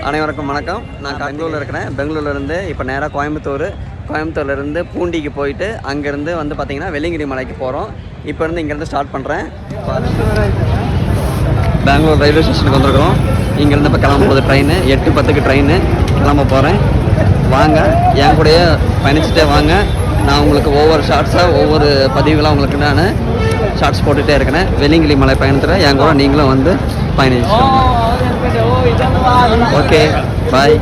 அனைவருக்கும் வணக்கம். நான் பெங்களூரில் இருக்கிறேன். பெங்களூர்லேருந்து இப்போ நேராக கோயம்புத்தூர்லேருந்து பூண்டிக்கு போயிட்டு அங்கேருந்து வந்து பார்த்திங்கன்னா வெள்ளிங்கிரி மலைக்கு போகிறோம். இப்போ இருந்து இங்கேருந்து ஸ்டார்ட் பண்ணுறேன். பெங்களூர் ரயில்வே ஸ்டேஷனுக்கு வந்துருக்குறோம். இங்கேருந்து இப்போ கிளம்ப போகுது ட்ரெயின். 8:10 ட்ரெயின் கிளம்ப போகிறேன். வாங்க, என் கூடயே பயணிச்சுட்டே வாங்க. நான் உங்களுக்கு ஒவ்வொரு ஷார்ட்ஸாக ஒவ்வொரு பதிவுகளாக உங்களுக்கு நான் ஷார்ட்ஸ் போட்டுகிட்டே இருக்கிறேன். வெள்ளிங்கிரி மலை பயணத்தில் என் கூட நீங்களும் வந்து பயணிச்சு. ஓகே, பாய்.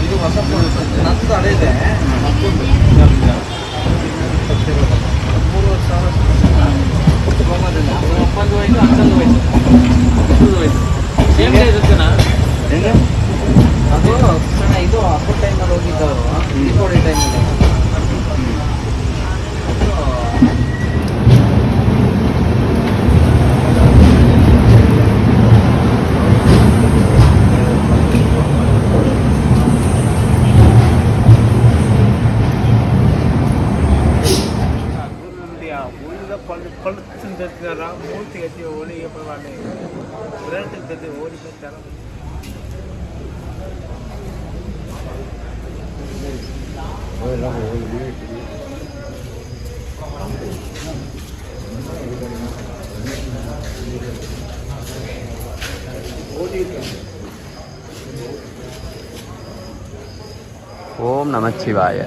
ಇದು ಹೊಸ ನಂದು ಅದೇ ಇದೆ. 3 ವರ್ಷ ಸೇಮ್ ಡೇ ಇರುತ್ತೆನಾ? ಅದು ಇದು ಹಬ್ಬದ ಟೈಮಲ್ಲಿ ಹೋಗಿದ್ದವರು, ದೀಪಾವಳಿ ಟೈಮಲ್ಲಿ. ಮೂರ್ತಿ ಗತಿ ಹೋಳಿಗೆ ಬ್ರೆಡ್ ಗತಿ ಹೋಳಿಗೆ ஓம் நமச்சிவாய.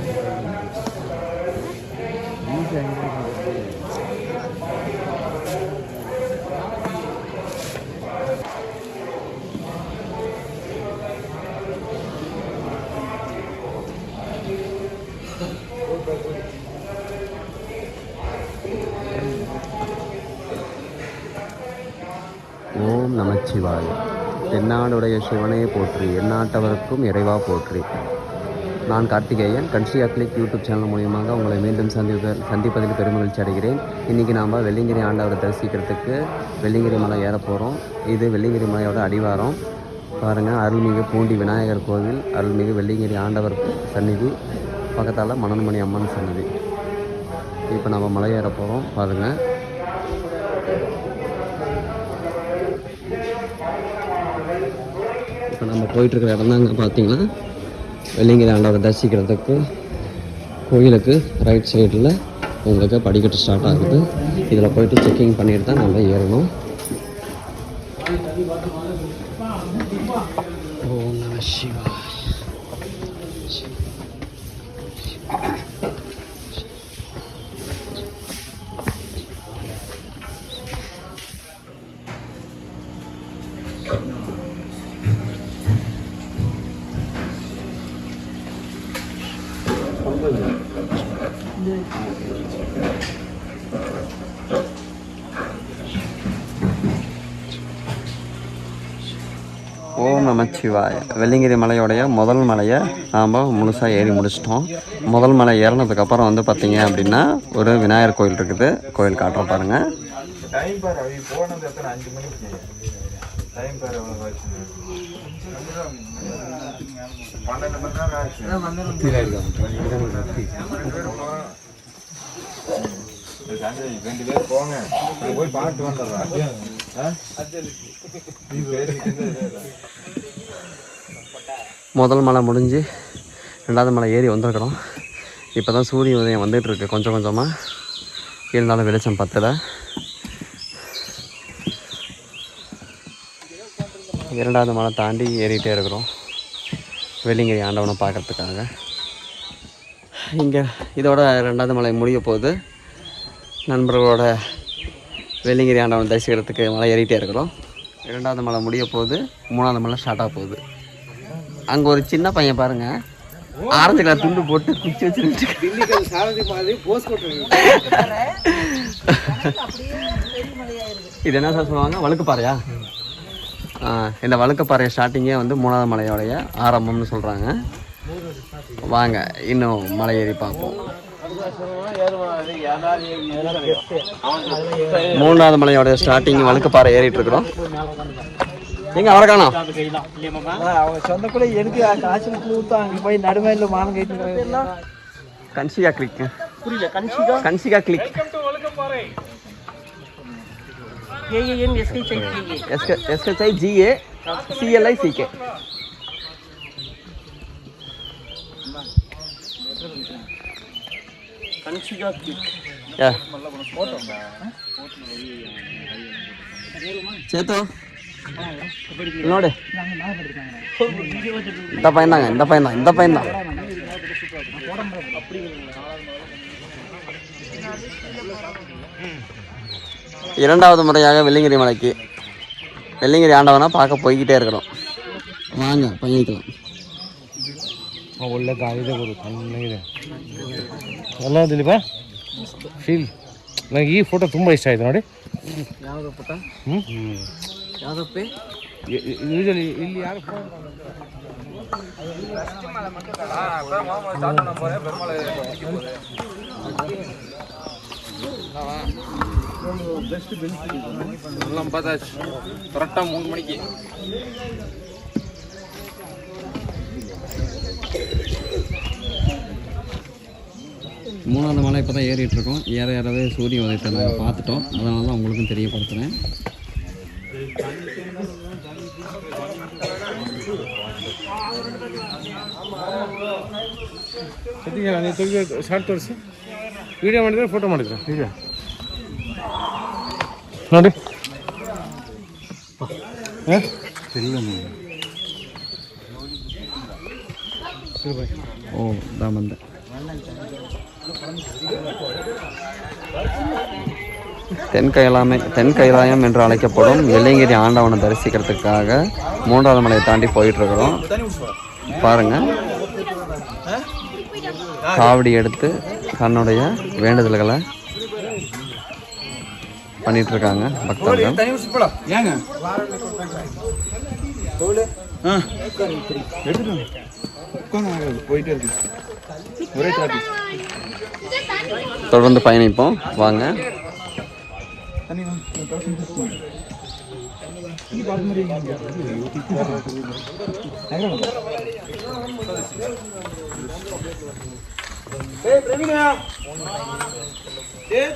ஓம் நமச்சிவாய. தென்னாடுடைய சிவனையை போற்றி, எந்நாட்டவருக்கும் இறைவா போற்றி. நான் கார்த்திகேயன். கன்ஸ்ட்ரி அக்லிக் யூடியூப் சேனல் மூலியமாக உங்களை மீண்டும் சந்திப்பதில் பெருமகிழ்ச்சி அடைகிறேன். இன்றைக்கி நாம் வெள்ளிங்கிரி ஆண்டவரை தரிசிக்கிறதுக்கு வெள்ளிங்கிரி மலை ஏற போகிறோம். இது வெள்ளிங்கிரி மலையோட அடிவாரம். பாருங்கள், அருள்மிகு பூண்டி விநாயகர் கோவில், அருள்மிகு வெள்ளிங்கிரி ஆண்டவர் சந்நிதி, பக்கத்தால் மணன்மணி அம்மன் சந்நிதி. இப்போ நம்ம மலை ஏற போகிறோம். பாருங்கள், இப்போ நம்ம போயிட்டுருக்கிற இடம் தாங்க பார்த்தீங்கன்னா வெள்ளிங்கிரி ஆண்டவரை தரிசிக்கிறதுக்கு கோயிலுக்கு ரைட் சைடில் உங்களுக்கு படிக்கட்டு ஸ்டார்ட் ஆகுது. இதில் போயிட்டு செக்கிங் பண்ணிட்டு தான் நம்ம ஏறணும். ஓம் நம சிவாய. ஓம் நமச்சிவாய. வெள்ளிங்கிரி மலையோடைய முதல் மலையை நாம் முழுசாக ஏறி முடிச்சிட்டோம். முதல் மலை ஏறினதுக்கப்புறம் வந்து பார்த்தீங்க அப்படின்னா ஒரு விநாயகர் கோயில் இருக்குது. கோயில் காட்டுற பாருங்கள். முதல் மலை முடிஞ்சு 2வது மலை ஏறி வந்திருக்கிறோம். இப்போ தான் சூரிய உதயம் வந்துட்டுருக்கு கொஞ்சம் கொஞ்சமாக. இருந்தாலும் வெளிச்சம் பத்தலை. 2வது மலை தாண்டி ஏறிட்டே இருக்கிறோம் வெள்ளிங்கிரி ஆண்டவனை பார்க்குறதுக்காக. இங்கே இதோட 2வது மலை முடிய போகுது. நண்பர்களோட வெள்ளிங்கிரி ஆண்டவன் தரிசிக்கிறதுக்கு மலை ஏறிட்டே இருக்கிறோம். 2வது மலை முடிய போகுது. 3வது மலை ஸ்டார்ட் ஆக போகுது. அங்கே ஒரு சின்ன பையன் பாருங்கள், ஆரஞ்சு கலர் துண்டு போட்டு குச்சி வச்சுருக்கு. இது என்ன சார் சொல்லுவாங்க, வழுக்குப்பாறையா? இந்த வழுக்குப்பாறை ஸ்டார்டிங்கே வந்து 3வது மலையோடைய ஆரம்பம்னு சொல்கிறாங்க. வாங்க இன்னும் மலை ஏறி பார்ப்போம். மூணாவது மலையோட ஸ்டார்டிங் வழுக்குப்பாறை ஏறிட்டு இருக்கிறோம். எங்க அவரை காணோம். அவங்க சொந்தக்குள்ள எனக்கு காசு கொடுத்தா அங்கே போய் நடுமையில் மானம் கேட்டு கன்சிகா கிளிக். புரியல. கன்சிகா கிளிக். SKCIGACLICK. கன்சிகா கிளிக். சேத்து நோடு. இந்த பையன் தான். இரண்டாவது முறையாக வெள்ளிங்கிரி மலைக்கு வெள்ளிங்கிரி ஆண்டவனா பார்க்க போய்கிட்டே இருக்கிறோம். வாங்க பயணிக்கலாம். ಒಳ್ಳೆ ಗಾಳಿ ಇದೆ ಗುರು, ಚೆನ್ನಾಗಿದೆ ಎಲ್ಲ ದಿಲೀಪ ಫೀಲ್. ನನಗೆ ಈ ಫೋಟೋ ತುಂಬ ಇಷ್ಟ ಆಯಿತು ನೋಡಿ. ಯಾವುದು ಪುಟ್ಟ? ಯಾವುದಪ್ಪಿ? ಯೂಶಲಿ ಇಲ್ಲಿ ಯಾರು பெஸ்ட் பெனிஃபிட் எல்லாம் பார்த்தாச்சு. கரெக்டாக 3 மணிக்கு. மூணாவது மலை இப்போ தான் ஏறிட்டு இருக்கோம். ஏறவே சூரிய உதயத்தை நாங்கள் பார்த்துட்டோம். அதனால தான் உங்களுக்கும் தெரியப்படுத்துகிறேன். ನೀವು ಶಾರ್ಟ್ ತೋರಿಸಿ, ವಿಡಿಯೋ ಮಾಡಿದ್ರೆ ಫೋಟೋ ಮಾಡಿದ್ರೆ ವಿಡಿಯೋ ನೋಡಿ. ஓ தான் வந்து தென்கைலாயம் என்று அழைக்கப்படும் வெள்ளிங்கிரி ஆண்டவனை தரிசிக்கிறதுக்காக மூன்றாவது மலையை தாண்டி போயிட்டுருக்குறோம். பாருங்கள், காவடி எடுத்து தன்னுடைய வேண்டுதல்களை பண்ணிகிட்ருக்காங்க பக்தர்கள். தொடர்ந்து பயணிப்போம் வாங்க.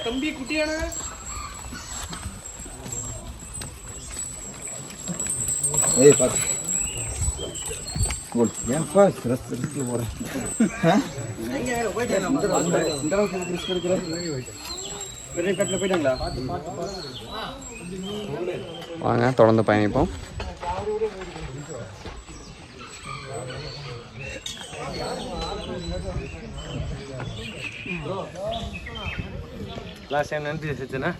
தம்பி குட்டியான வாங்க தொடர்ந்து பயணிப்போம். ಲಾಸ್ಟ್ ಟೈಮ್ ನೆನಪಿಸಿದ್ದೇನಾ?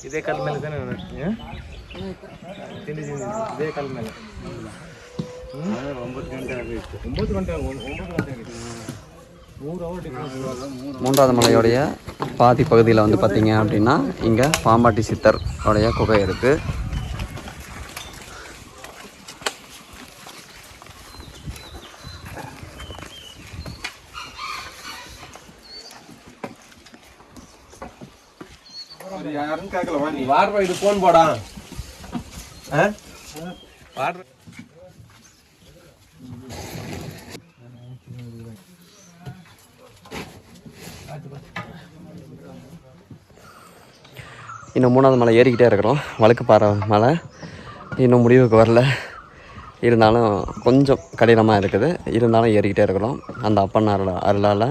ಇದೇ ಕಾಲ ಮೇಲೆ ತಾನೇ ತಿಂಡಿ ಇದೇ ಕಾಲ ಮೇಲೆ 9 ಗಂಟೆ ಆಗಿತ್ತು. 9 ಗಂಟೆ ಆಗಿತ್ತು. 3 hour டிஃபரன்ஸ். மூன்றாவது மலையோடைய பாதி பகுதியில் வந்து பார்த்தீங்க அப்படின்னா இங்கே பாம்பாட்டி சித்தர் உடைய குகை இருக்குது. யாரும் கேட்கல, நீ வார்வா இது போன் போடா. இன்னும் மூணாவது மலை ஏறிக்கிட்டே இருக்கிறோம். வழுக்குப்பாறை மலை இன்னும் முடிவுக்கு வரல. இருந்தாலும் கொஞ்சம் கடினமாக இருக்குது. இருந்தாலும் ஏறிக்கிட்டே இருக்கிறோம் அந்த அப்பன் அருளால்.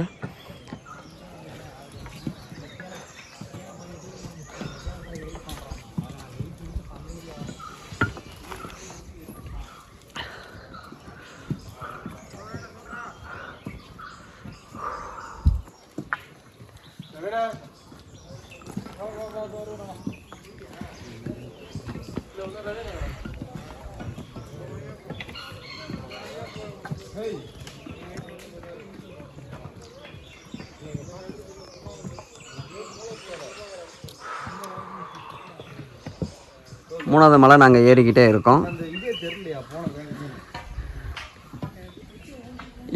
மூணாவது மலை நாங்கள் ஏறிக்கிட்டே இருக்கோம்.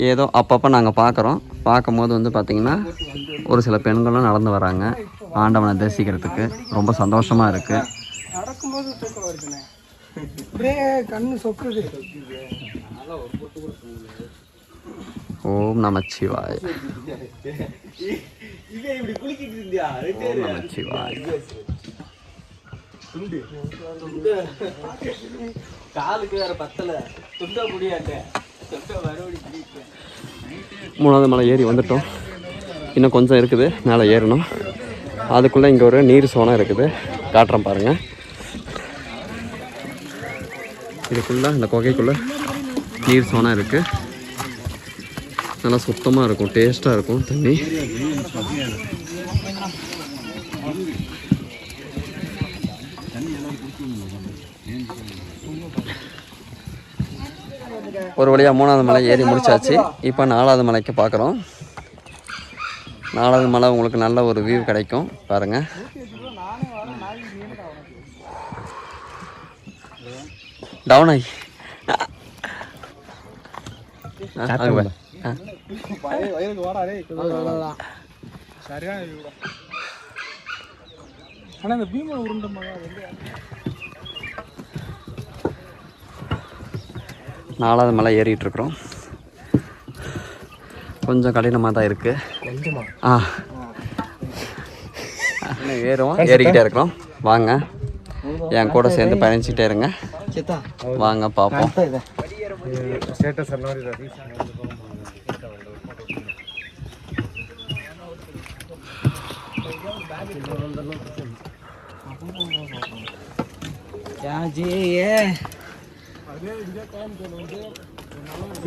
ஏதோ அப்பப்போ நாங்கள் பார்க்குறோம். பார்க்கும்போது வந்து பார்த்திங்கன்னா ஒரு சில பெண்களும் நடந்து வராங்க ஆண்டவனை தரிசிக்கிறதுக்கு. ரொம்ப சந்தோஷமாக இருக்குது. நடக்கும்போது தூக்கம் வருதுண்ணே, அப்படியே கண்ணு சொக்குது. ஓம் நமச்சிவாய. ஓம் நமச்சிவாய. காலுக்கு வேற பத்தல, துண்ட முடியாட்ட. 3வது மலை ஏறி வந்துட்டோம். இன்னும் கொஞ்சம் இருக்குது மேலே ஏறணும். அதுக்குள்ளே இங்கே ஒரு நீர் சோனம் இருக்குது, காட்டுறேன் பாருங்கள். இதுக்குள்ளே இந்த குகைக்குள்ளே நீர் சோனம் இருக்குது. நல்லா சுத்தமாக இருக்கும், டேஸ்ட்டாக இருக்கும் தண்ணி. ஒரு வழியாக 3வது மலை ஏறி முடிச்சாச்சு. இப்போ 4வது மலைக்கு பார்க்குறோம். 4வது மலை உங்களுக்கு நல்ல ஒரு வியூ கிடைக்கும் பாருங்கள். டவுன் ஆகி ஆனால் இந்த பீமன் உருண்டை மகா 4வது மலை ஏறிட்டுருக்குறோம். கொஞ்சம் கடினமாக தான் இருக்குது. ஏறிக்கிட்டே இருக்கிறோம். வாங்க என் கூட சேர்ந்து பயணிச்சுட்டே இருங்க. வாங்க பார்ப்போம்.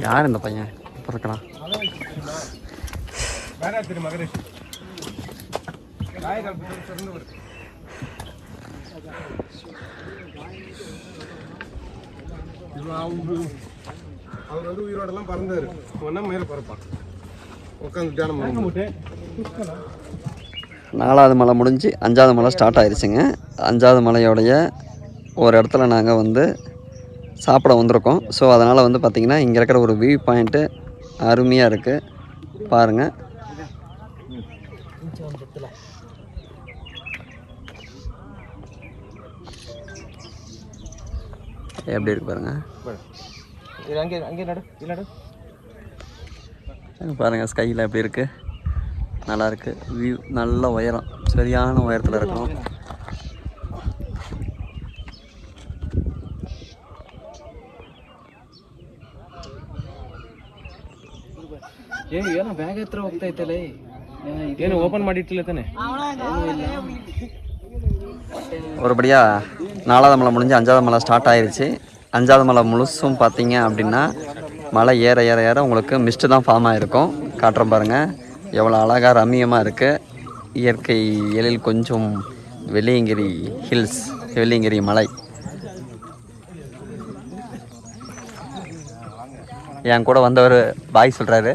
யார் இந்த பையன் பிறக்கலாம்? அவர் வந்து உயிரோடலாம் பறந்தாரு, ஒன்றா மேலே பறப்பான் உட்காந்து தியானம் பண்ணி. 4வது மலை முடிஞ்சு 5வது மலை ஸ்டார்ட் ஆயிடுச்சுங்க. 5வது மலையோடைய ஒரு இடத்துல நாங்கள் வந்து சாப்பிட வந்திருக்கோம். ஸோ அதனால் வந்து பார்த்திங்கன்னா இங்கே இருக்கிற ஒரு வியூ பாயிண்ட்டு அருமையாக இருக்குது பாருங்கள். எப்படி இருக்கு பாருங்கள். பாருங்கள் ஸ்கையில் எப்படி இருக்குது, நல்லாயிருக்கு வியூ. நல்ல உயரம், சரியான உயரத்தில் இருக்கணும். ಏನು ಬ್ಯಾಗ್ ಹತ್ರ ಹೋಗ್ತಾ ಇತ್ತಲ್ಲ, ಏನು ಓಪನ್ ಮಾಡಿಟ್ಟಿಲ್ಲ ತಾನೆ. ஒருபடியாக 4வது மலை முடிஞ்சு 5வது மலை ஸ்டார்ட் ஆயிடுச்சு. 5வது மலை முழுசும் பார்த்தீங்க அப்படின்னா மலை ஏற ஏற ஏற உங்களுக்கு மிஸ்ட்டு தான் ஃபார்ம் ஆகிருக்கும். காட்டுறேன் பாருங்கள் எவ்வளோ அழகாக ரம்மியமாக இருக்குது. இயற்கை எழில் கொஞ்சம். வெள்ளியங்கிரி ஹில்ஸ், வெள்ளியங்கிரி மலை. என் கூட வந்தவர் பாய் சொல்கிறாரு.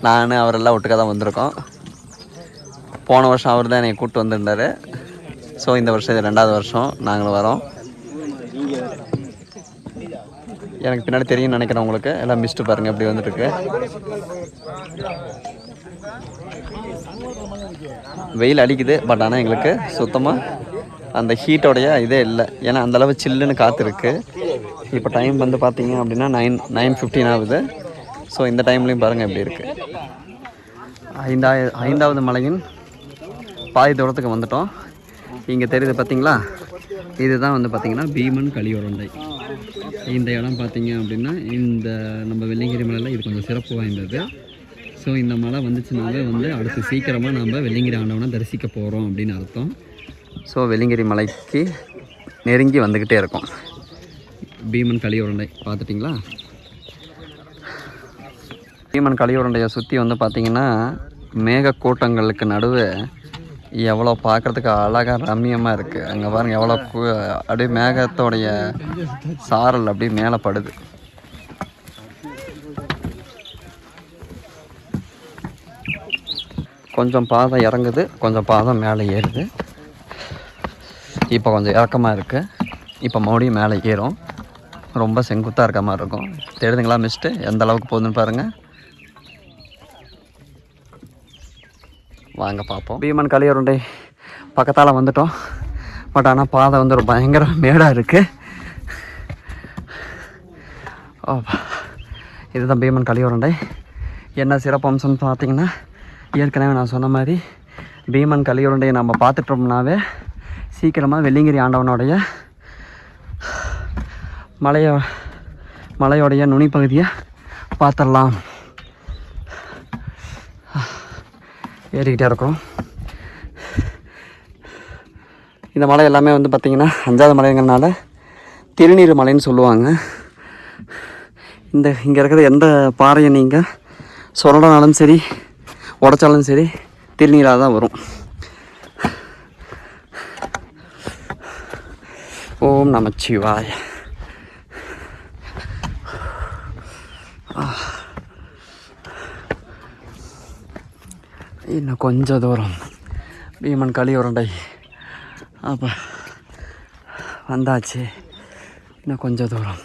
நான் அவரெல்லாம் ஒட்டுக்காக தான் வந்திருக்கோம். போன வருஷம் அவர் தான் என்னை கூப்பிட்டு வந்திருந்தார். ஸோ இந்த வருஷம் இது 2வது வருஷம் நாங்களும் வரோம். எனக்கு பின்னாடி தெரியும்னு நினைக்கிறேன் உங்களுக்கு. எல்லாம் மிஸ்ட்டு பாருங்கள் எப்படி வந்துட்டுருக்கு. வெயில் அடிக்குது, பட் ஆனால் எங்களுக்கு சுத்தமாக அந்த ஹீட்டோடைய இதே இல்லை. ஏன்னா அந்தளவு சில்லுன்னு காற்று இருக்குது. இப்போ டைம் வந்து பார்த்தீங்க அப்படின்னா 9:15 ஆகுது. ஸோ இந்த டைம்லேயும் பாருங்கள் எப்படி இருக்குது. 5வது மலையின் பாதி தூரத்துக்கு வந்துட்டோம். இங்கே தெரியுது பார்த்தீங்களா, இதுதான் வந்து பார்த்திங்கன்னா பீமன் கலியுருண்டை. இந்த இடம் பார்த்தீங்க அப்படின்னா இந்த நம்ம வெள்ளியங்கிரி மலையில் இது கொஞ்சம் சிறப்பு வாய்ந்தது. ஸோ இந்த மலை வந்துச்சுனாலே வந்து அடுத்து சீக்கிரமாக நம்ம வெள்ளியங்கிரி ஆண்டவனை தரிசிக்க போகிறோம் அப்படின்னு அர்த்தம். ஸோ வெள்ளியங்கிரி மலைக்கு நெருங்கி வந்துக்கிட்டே இருக்கும். பீமன் கலியுருண்டை பார்த்துட்டிங்களா? பீமன் கலியுருண்டையை சுற்றி வந்து பார்த்திங்கன்னா மேகக்கூட்டங்களுக்கு நடுவே எவ்வளோ பார்க்குறதுக்கு அழகாக ரம்மியமாக இருக்குது. அங்கே பாருங்கள் எவ்வளோ அப்படியே மேகத்தோடைய சாரல் அப்படியே மேலே படுது. கொஞ்சம் பாதம் இறங்குது, கொஞ்சம் பாதம் மேலே ஏறுது. இப்போ கொஞ்சம் இறக்கமாக இருக்குது. இப்போ மறுபடியும் மேலே ஏறும். ரொம்ப செங்குத்தாக இருக்க மாதிரி இருக்கும். தெரியுதுங்களா மிஸ்ட்டு எந்த அளவுக்கு போகுதுன்னு பாருங்கள். வாங்க பார்ப்போம். பீமன் களியுருண்டை பக்கத்தால் வந்துட்டோம். பட் ஆனால் பாதை வந்து ஒரு பயங்கர மேடாக இருக்குது. ஓ, இதுதான் பீமன் களியுருண்டை. என்ன சிறப்பம்சம்னு பார்த்தீங்கன்னா, ஏற்கனவே நான் சொன்ன மாதிரி பீமன் களியுருண்டையை நம்ம பார்த்துட்டோம்னாவே சீக்கிரமாக வெள்ளிங்கிரி ஆண்டவனுடைய மலையோடைய நுனிப்பகுதியை பார்த்துடலாம். ஏறிக்கிட்டே இருக்கிறோம். இந்த மலை எல்லாமே வந்து பார்த்திங்கன்னா 5வது மலைங்கிறனால திருநீர் மலைன்னு சொல்லுவாங்க. இங்கே இருக்கிற எந்த பாறையை நீங்கள் சொரண்டினாலும் சரி உடைச்சாலும் சரி திருநீராக தான் வரும். ஓம் நமச்சிவாய. இன்னும் கொஞ்சம் தூரம் பீமன் களியுருண்டை அப்போ வந்தாச்சு. இன்னும் கொஞ்சம் தூரம்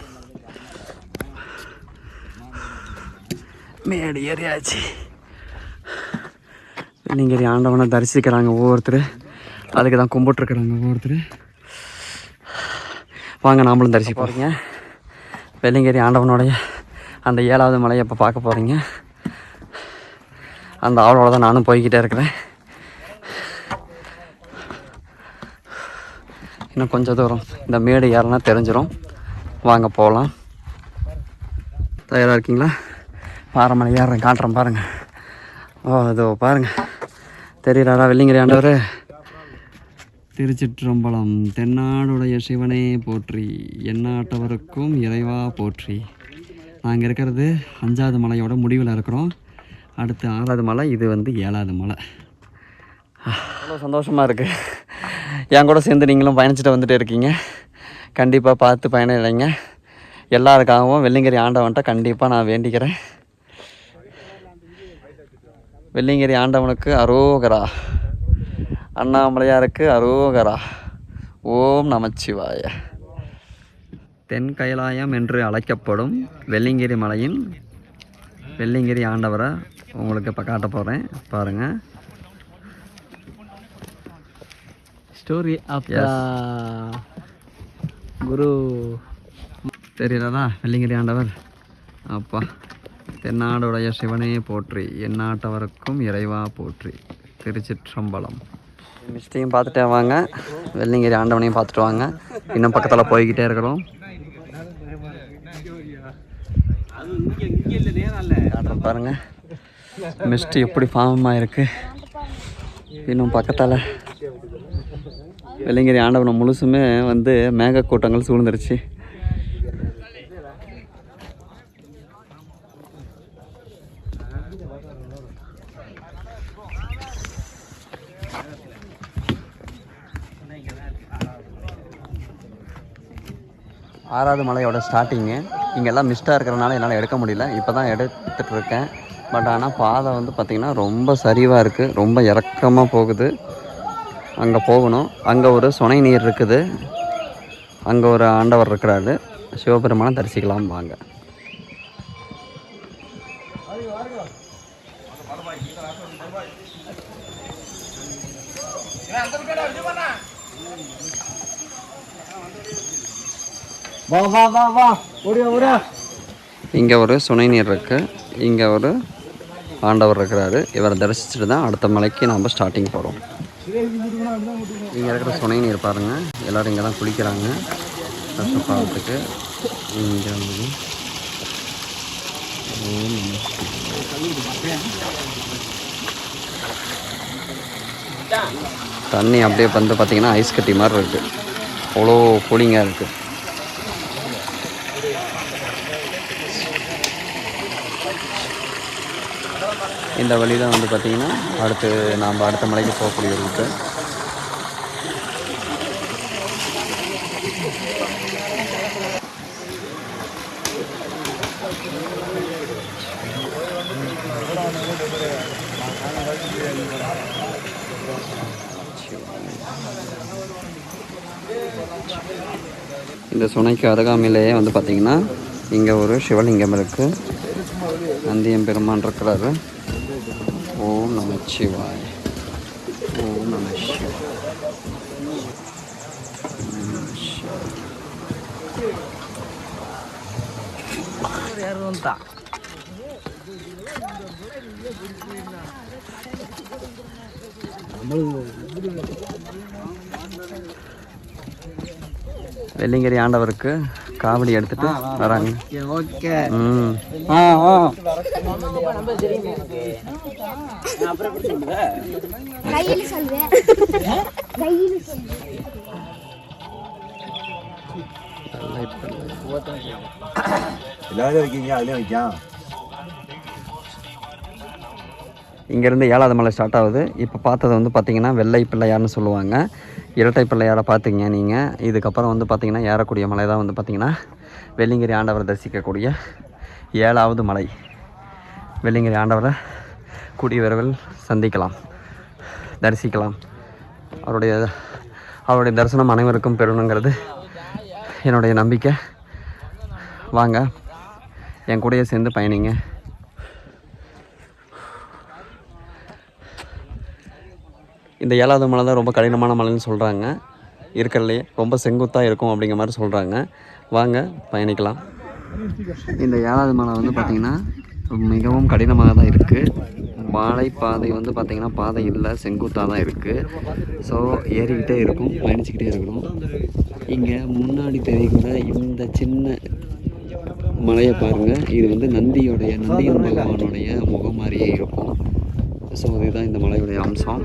மேடு ஏறியாச்சு. வெள்ளிங்கிரி ஆண்டவனை தரிசிக்கிறாங்க ஒவ்வொருத்தர். அதுக்கு தான் கும்பிட்டுருக்குறாங்க ஒவ்வொருத்தர். வாங்க நாமளும் தரிசிக்க போகிறீங்க. வெள்ளிங்கிரி ஆண்டவனுடைய அந்த 7வது மலையை இப்போ பார்க்க போகிறீங்க. அந்த ஆளோட தான் நானும் போய்கிட்டே இருக்கிறேன். இன்னும் கொஞ்சம் தூரம் இந்த மேடு ஏறனா தெரிஞ்சிடும். வாங்க போகலாம். தயாராக இருக்கீங்களா? பாறைமலை ஏறுறேன், காட்டுறேன் பாருங்கள். ஓ அதோ பாருங்கள், தெரியுறாரா வெள்ளிங்கிரி ஆண்டவர்? திருச்சிற்றம்பலம். தென்னாடுடைய சிவனே போற்றி, எந்நாட்டவருக்கும் இறைவா போற்றி. நாங்கள் இருக்கிறது 5வது மலையோட முடிவில் இருக்கிறோம். அடுத்து 6வது மலை, இது வந்து 7வது மலை. அவ்வளோ சந்தோஷமாக இருக்குது. என் கூட சேர்ந்து நீங்களும் பயணிச்சுட்டு வந்துட்டு இருக்கீங்க. கண்டிப்பாக பார்த்து பயணிங்க. எல்லாருக்காகவும் வெள்ளிங்கிரி ஆண்டவன்ட்ட கண்டிப்பாக நான் வேண்டிக்கிறேன். வெள்ளிங்கிரி ஆண்டவனுக்கு அரோகரா, அண்ணாமலையாருக்கு அரோகரா. ஓம் நமச்சிவாய. தென் கைலாயம் என்று அழைக்கப்படும் வெள்ளிங்கிரி மலையின் வெள்ளிங்கிரி ஆண்டவரை உங்களுக்கு இப்போ காட்ட போகிறேன். பாருங்கள். ஸ்டோரி ஆஃப் குரு தெரியுறதா? வெள்ளிங்கிரி ஆண்டவர் அப்பா. தென்னாடுடைய சிவனே போற்றி, எந்நாட்டவருக்கும் இறைவா போற்றி. திருச்சிற்றம்பலம். மிஸ்டையும் பார்த்துட்டே வாங்க, வெள்ளிங்கிரி ஆண்டவனையும் பார்த்துட்டு வாங்க. இன்னும் பக்கத்தில் போய்கிட்டே இருக்கிறோம். பாருங்க மிஸ்ட் எப்படி ஃபார்மாக இருக்குது. இன்னும் பக்கத்தால் வெள்ளிங்கிரி ஆண்டவனை முழுசுமே வந்து மேகக்கூட்டங்கள் சூழ்ந்துருச்சு. ஆறாவது மலையோட ஸ்டார்டிங்கு. இங்கெல்லாம் மிஸ்டாக இருக்கிறனால என்னால் எடுக்க முடியல. இப்போ தான் எடுத்துகிட்ருக்கேன். பட் ஆனால் பாதை வந்து பார்த்திங்கன்னா ரொம்ப சரிவாக இருக்குது, ரொம்ப இறக்கமாக போகுது. அங்கே போகணும். அங்கே ஒரு சுனை நீர் இருக்குது, அங்கே ஒரு ஆண்டவர் இருக்கிறாரு. சிவபெருமானை தரிசிக்கலாம் வாங்க. இங்கே ஒரு சுனை நீர் இருக்குது, இங்கே ஒரு ஆண்டவர் இருக்கிறாரு. இவரை தரிசிச்சுட்டு தான் அடுத்த மலைக்கு நாம் ஸ்டார்டிங் போகிறோம். இங்கே இருக்கிற சுனை நீர் பாருங்கள். எல்லோரும் இங்கே தான் குளிக்கிறாங்க கஷ்டப்பாடுறதுக்கு. இங்கே வந்து தண்ணி அப்படியே வந்து பார்த்திங்கன்னா ஐஸ் கட்டி மாதிரி இருக்குது. அவ்வளோ கூலிங்காக இருக்குது. இந்த வழி தான் வந்து பார்த்திங்கன்னா அடுத்து நாம் அடுத்த மலைக்கு போகக்கூடிய ரூட்டு. இந்த சுனைக்கு அருகாமையிலேயே வந்து பார்த்திங்கன்னா இங்கே ஒரு சிவலிங்கம் இருக்குது. நந்தியம் பெருமான் இருக்கிறாரு. ஓம் நமச்சிவாய. ஓம் நம சிவாய. வெள்ளிங்கிரி ஆண்டவருக்கு காவடி எடுத்துட்டு வராங்க. ஓகே. இங்கேருந்து 7வது மலை ஸ்டார்ட் ஆகுது. இப்போ பார்த்தது வந்து பார்த்திங்கன்னா வெள்ளை பிள்ளையார்னு சொல்லுவாங்க. இரட்டை பிள்ளையாரை பார்த்திங்க நீங்கள். இதுக்கப்புறம் வந்து பார்த்திங்கன்னா ஏறக்கூடிய மலை தான் வந்து பார்த்திங்கன்னா வெள்ளிங்கிரி ஆண்டவரை தரிசிக்கக்கூடிய 7வது மலை. வெள்ளிங்கிரி ஆண்டவரை கூடிய விரைவில் சந்திக்கலாம், தரிசிக்கலாம். அவருடைய தரிசனம் அனைவருக்கும் பெறணுங்கிறது என்னுடைய நம்பிக்கை. வாங்க, என் கூடயே சேர்ந்து பயணிங்க. இந்த 7வது மலை தான் ரொம்ப கடினமான மலைன்னு சொல்கிறாங்க. இருக்கிறதுலே ரொம்ப செங்குத்தாக இருக்கும் அப்படிங்கிற மாதிரி சொல்கிறாங்க. வாங்க பயணிக்கலாம். இந்த 7வது மலை வந்து பார்த்திங்கன்னா மிகவும் கடினமாக தான் இருக்குது. பாதை வந்து பார்த்திங்கன்னா பாதை இல்லை, செங்குத்தாக தான் இருக்குது. ஸோ ஏறிக்கிட்டே இருக்கும், பயணிச்சுக்கிட்டே இருக்கணும். இங்கே முன்னாடி தெரிகிற இந்த சின்ன மலையை பாருங்கள். இது வந்து நந்தியின் பகவானுடைய முகம் மாதிரியே இருக்கும். ஸோ இதுதான் இந்த மலையுடைய அம்சம்.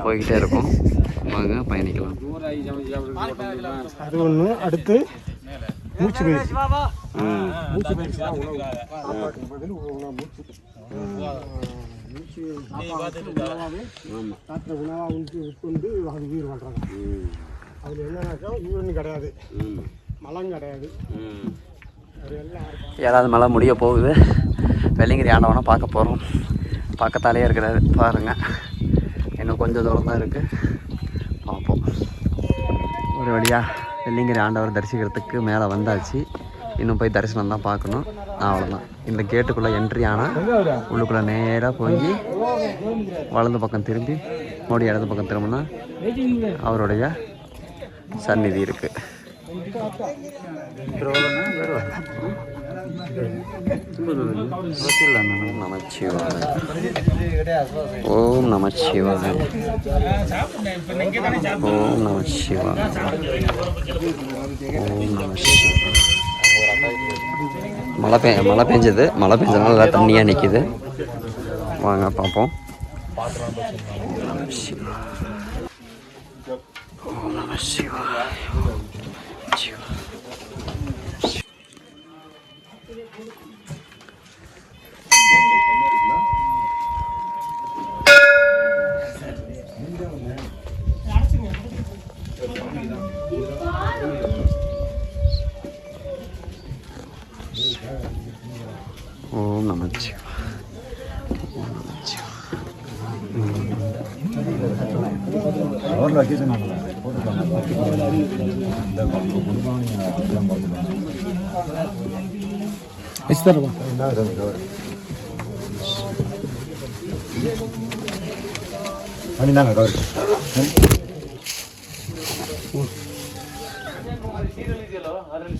போய்கிட்டே இருக்கும். வாங்க பயணிக்கலாம். அது ஒன்று. அடுத்து மூச்சு பயிற்சி. அதில் என்னன்னாக்கா யூரின் கிடையாது, மலம் கிடையாது. 7வது மலை முடிய போகுது. வெள்ளிங்கிரி ஆண்டவனை பார்க்க போகிறோம். பக்கத்தாலே இருக்கிறாரு பாருங்கள். இன்னும் கொஞ்சம் தூரம் தான் இருக்குது, பார்ப்போம். ஒரு வழியாக வெள்ளிங்கிரி ஆண்டவர் தரிசிக்கிறதுக்கு மேலே வந்தாச்சு. இன்னும் போய் தரிசனம் தான் பார்க்கணும். அவ்வளோதான். இந்த கேட்டுக்குள்ளே என்ட்ரி ஆனால் உள்ளுக்குள்ளே நேராக போய் வலது பக்கம் திரும்பி மோடி இடது பக்கம் திரும்பினா அவருடைய சந்நிதி இருக்குது. நமச்சிவாய. ஓம் நமச்சிவாய. ஓம் நமச்சிவாய. ஓம் நமச்சிவாய. மழை பெஞ்சது. மழை பெஞ்சதுனால நல்லா தண்ணியாக நிற்கிது. வாங்க பார்ப்போம். ஓம் நம சிவாய. ஓம் நமச்சிவாய. ஓம் நமச்சிவாய.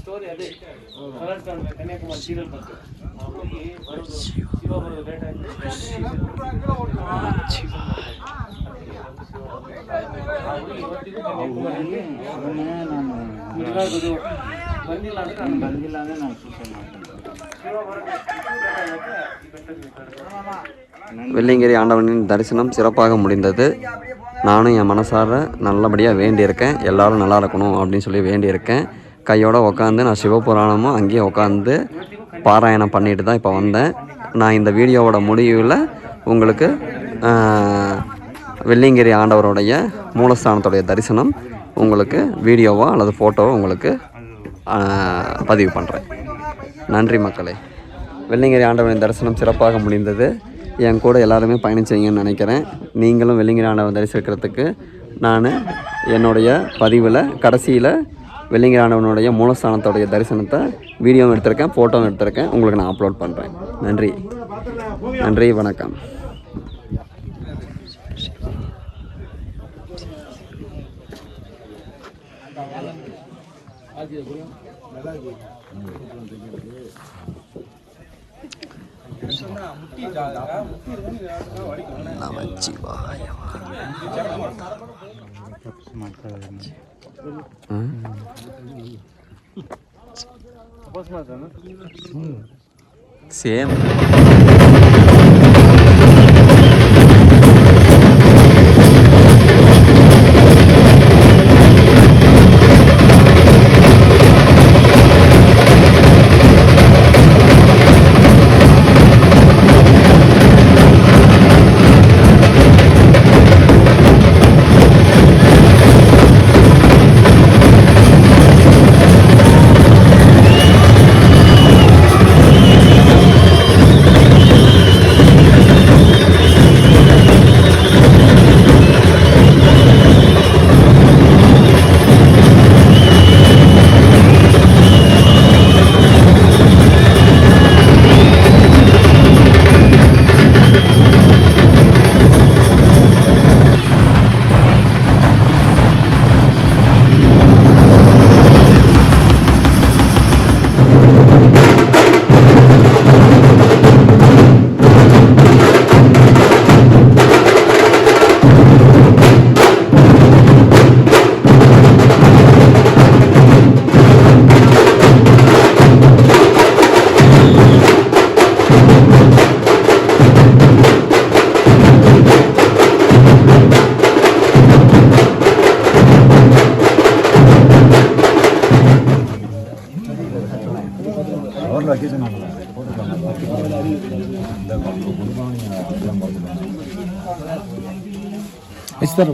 ಸ್ಟೋರಿ ಅದೇ ಕನ್ಯಾಕುಮಾರಿ ಸೀರಿಯಲ್ ಬಂತು. ಶಿವ ಬರೋದು ಲೇಟ್ ಆಯ್ತು. ಬಂದಿಲ್ಲ ಅಂದ್ರೆ ನಾನು வெள்ளிங்கிரி ஆண்டவனின் தரிசனம் சிறப்பாக முடிந்தது. நானும் என் மனசார நல்லபடியாக வேண்டியிருக்கேன். எல்லோரும் நல்லா இருக்கணும் அப்படின்னு சொல்லி வேண்டியிருக்கேன். கையோடு உட்காந்து நான் சிவபுராணமும் அங்கேயே உட்காந்து பாராயணம் பண்ணிட்டு தான் இப்போ வந்தேன். நான் இந்த வீடியோவோட முடிவில் உங்களுக்கு வெள்ளிங்கிரி ஆண்டவருடைய மூலஸ்தானத்துடைய தரிசனம் உங்களுக்கு வீடியோவோ அல்லது ஃபோட்டோவோ உங்களுக்கு பதிவு பண்ணுறேன். நன்றி மக்களே. வெள்ளிங்கிரி ஆண்டவரின் தரிசனம் சிறப்பாக முடிந்தது. என் கூட எல்லாருமே பயணிச்சிங்கன்னு நினைக்கிறேன். நீங்களும் வெள்ளிங்கிரி ஆண்டவன் தரிசிக்கிறதுக்கு நான் என்னுடைய பதிவில் கடைசியில் வெள்ளிங்கிரி ஆண்டவனுடைய மூலஸ்தானத்துடைய தரிசனத்தை வீடியோவும் எடுத்திருக்கேன், ஃபோட்டோவும் எடுத்திருக்கேன். உங்களுக்கு நான் அப்லோட் பண்ணுறேன். நன்றி, வணக்கம். நமச்சிவாய. சேம். इस तरह